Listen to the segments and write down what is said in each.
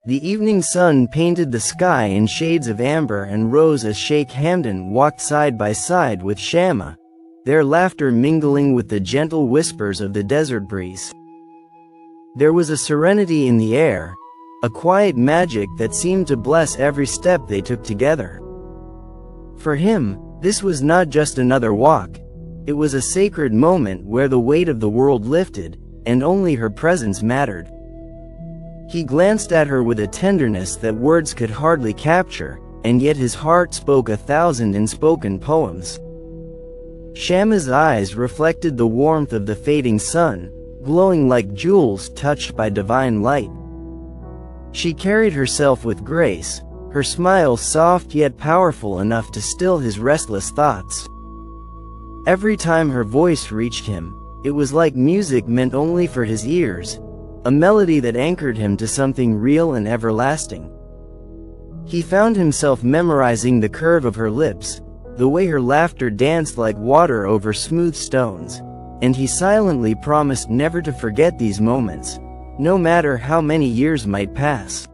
The evening sun painted the sky in shades of amber and rose as Sheikh Hamdan walked side by side with Shamma, their laughter mingling with the gentle whispers of the desert breeze. There was a serenity in the air, a quiet magic that seemed to bless every step they took together. For him, this was not just another walk. It was a sacred moment where the weight of the world lifted, and only her presence mattered. He glanced at her with a tenderness that words could hardly capture, and yet his heart spoke 1,000 unspoken poems. Shamma's eyes reflected the warmth of the fading sun, glowing like jewels touched by divine light. She carried herself with grace, her smile soft yet powerful enough to still his restless thoughts. Every time her voice reached him, it was like music meant only for his ears, a melody that anchored him to something real and everlasting. He found himself memorizing the curve of her lips, the way her laughter danced like water over smooth stones, and he silently promised never to forget these moments, no matter how many years might pass.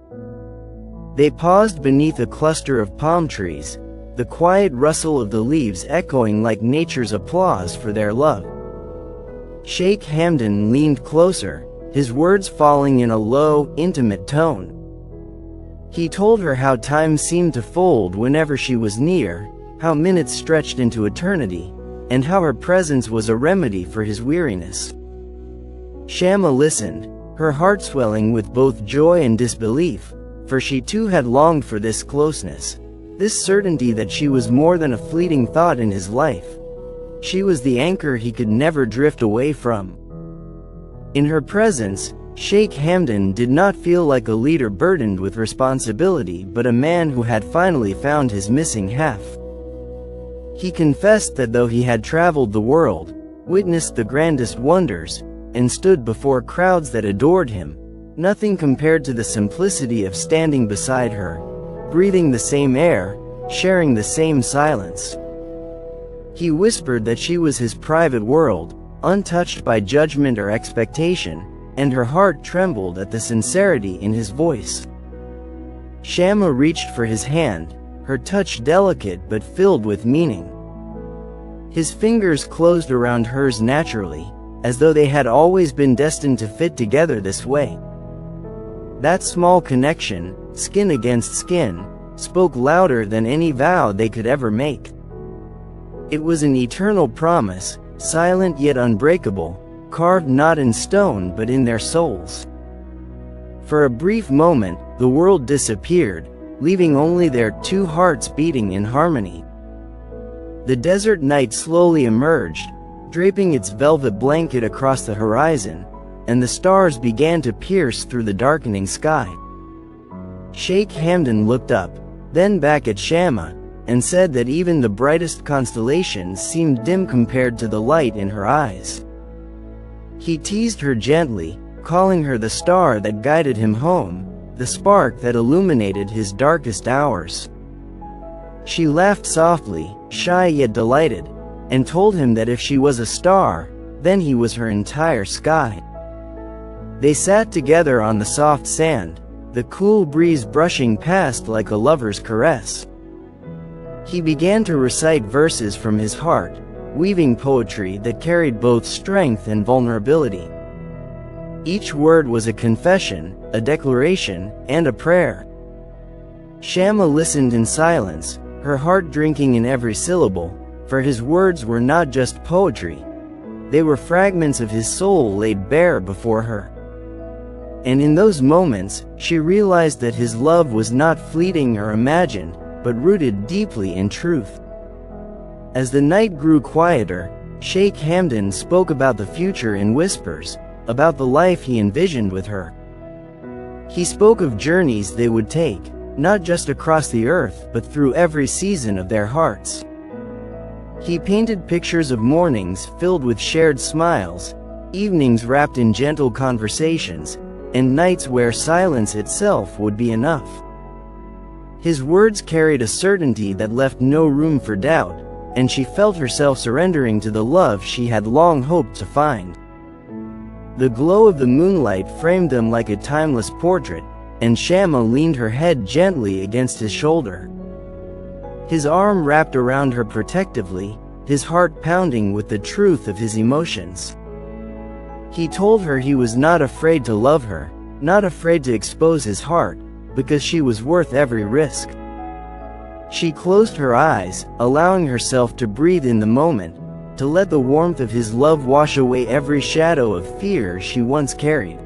They paused beneath a cluster of palm trees, the quiet rustle of the leaves echoing like nature's applause for their love. Sheikh Hamdan leaned closer, his words falling in a low, intimate tone. He told her how time seemed to fold whenever she was near, how minutes stretched into eternity, and how her presence was a remedy for his weariness. Shamma listened, her heart swelling with both joy and disbelief, for she too had longed for this closeness, this certainty that she was more than a fleeting thought in his life. She was the anchor he could never drift away from. In her presence, Sheikh Hamdan did not feel like a leader burdened with responsibility but a man who had finally found his missing half. He confessed that though he had traveled the world, witnessed the grandest wonders, and stood before crowds that adored him, nothing compared to the simplicity of standing beside her, breathing the same air, sharing the same silence. He whispered that she was his private world, untouched by judgment or expectation, and her heart trembled at the sincerity in his voice. Shamma reached for his hand, her touch delicate but filled with meaning. His fingers closed around hers naturally, as though they had always been destined to fit together this way. That small connection, skin against skin, spoke louder than any vow they could ever make. It was an eternal promise, silent yet unbreakable, carved not in stone but in their souls. For a brief moment, the world disappeared, leaving only their two hearts beating in harmony. The desert night slowly emerged, draping its velvet blanket across the horizon, and the stars began to pierce through the darkening sky. Sheikh Hamdan looked up, then back at Shamma, and said that even the brightest constellations seemed dim compared to the light in her eyes. He teased her gently, calling her the star that guided him home, the spark that illuminated his darkest hours. She laughed softly, shy yet delighted, and told him that if she was a star, then he was her entire sky. They sat together on the soft sand, the cool breeze brushing past like a lover's caress. He began to recite verses from his heart, weaving poetry that carried both strength and vulnerability. Each word was a confession, a declaration, and a prayer. Shamma listened in silence, her heart drinking in every syllable, for his words were not just poetry. They were fragments of his soul laid bare before her. And in those moments, she realized that his love was not fleeting or imagined, but rooted deeply in truth. As the night grew quieter, Sheikh Hamdan spoke about the future in whispers, about the life he envisioned with her. He spoke of journeys they would take, not just across the earth but through every season of their hearts. He painted pictures of mornings filled with shared smiles, evenings wrapped in gentle conversations, and nights where silence itself would be enough. His words carried a certainty that left no room for doubt, and she felt herself surrendering to the love she had long hoped to find. The glow of the moonlight framed them like a timeless portrait, and Shamma leaned her head gently against his shoulder. His arm wrapped around her protectively, his heart pounding with the truth of his emotions. He told her he was not afraid to love her, not afraid to expose his heart, because she was worth every risk. She closed her eyes, allowing herself to breathe in the moment, to let the warmth of his love wash away every shadow of fear she once carried.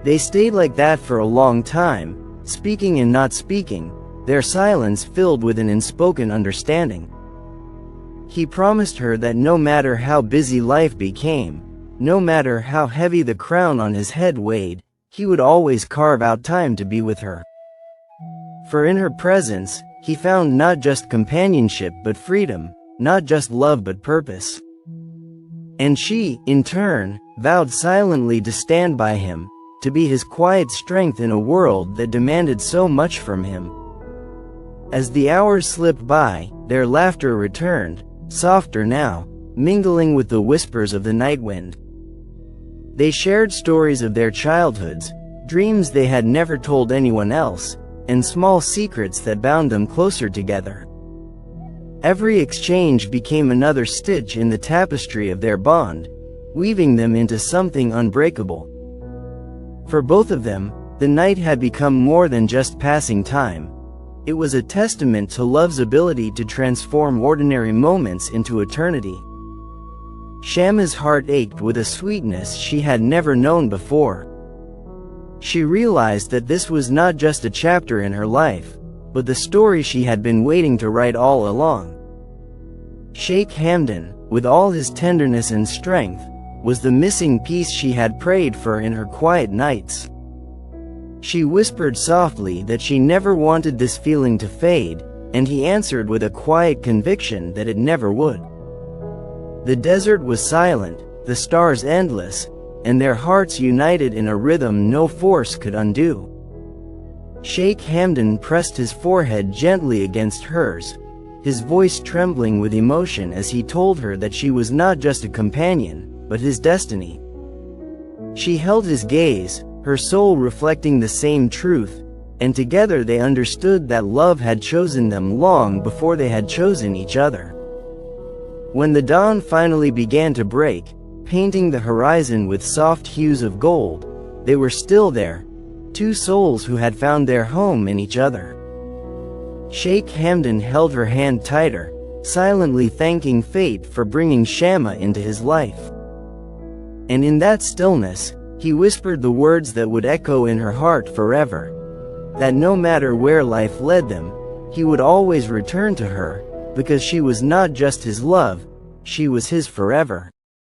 They stayed like that for a long time, speaking and not speaking, their silence filled with an unspoken understanding. He promised her that no matter how busy life became, no matter how heavy the crown on his head weighed, he would always carve out time to be with her. For in her presence, he found not just companionship but freedom, not just love but purpose. And she, in turn, vowed silently to stand by him, to be his quiet strength in a world that demanded so much from him. As the hours slipped by, their laughter returned, softer now, mingling with the whispers of the night wind. They shared stories of their childhoods, dreams they had never told anyone else, and small secrets that bound them closer together. Every exchange became another stitch in the tapestry of their bond, weaving them into something unbreakable. For both of them, the night had become more than just passing time. It was a testament to love's ability to transform ordinary moments into eternity. Shamma's heart ached with a sweetness she had never known before. She realized that this was not just a chapter in her life, but the story she had been waiting to write all along. Sheikh Hamdan, with all his tenderness and strength, was the missing piece she had prayed for in her quiet nights. She whispered softly that she never wanted this feeling to fade, and he answered with a quiet conviction that it never would. The desert was silent, the stars endless, and their hearts united in a rhythm no force could undo. Sheikh Hamdan pressed his forehead gently against hers, his voice trembling with emotion as he told her that she was not just a companion, but his destiny. She held his gaze, her soul reflecting the same truth, and together they understood that love had chosen them long before they had chosen each other. When the dawn finally began to break, painting the horizon with soft hues of gold, they were still there, two souls who had found their home in each other. Sheikh Hamdan held her hand tighter, silently thanking fate for bringing Shamma into his life. And in that stillness, he whispered the words that would echo in her heart forever, that no matter where life led them, he would always return to her, because she was not just his love, she was his forever.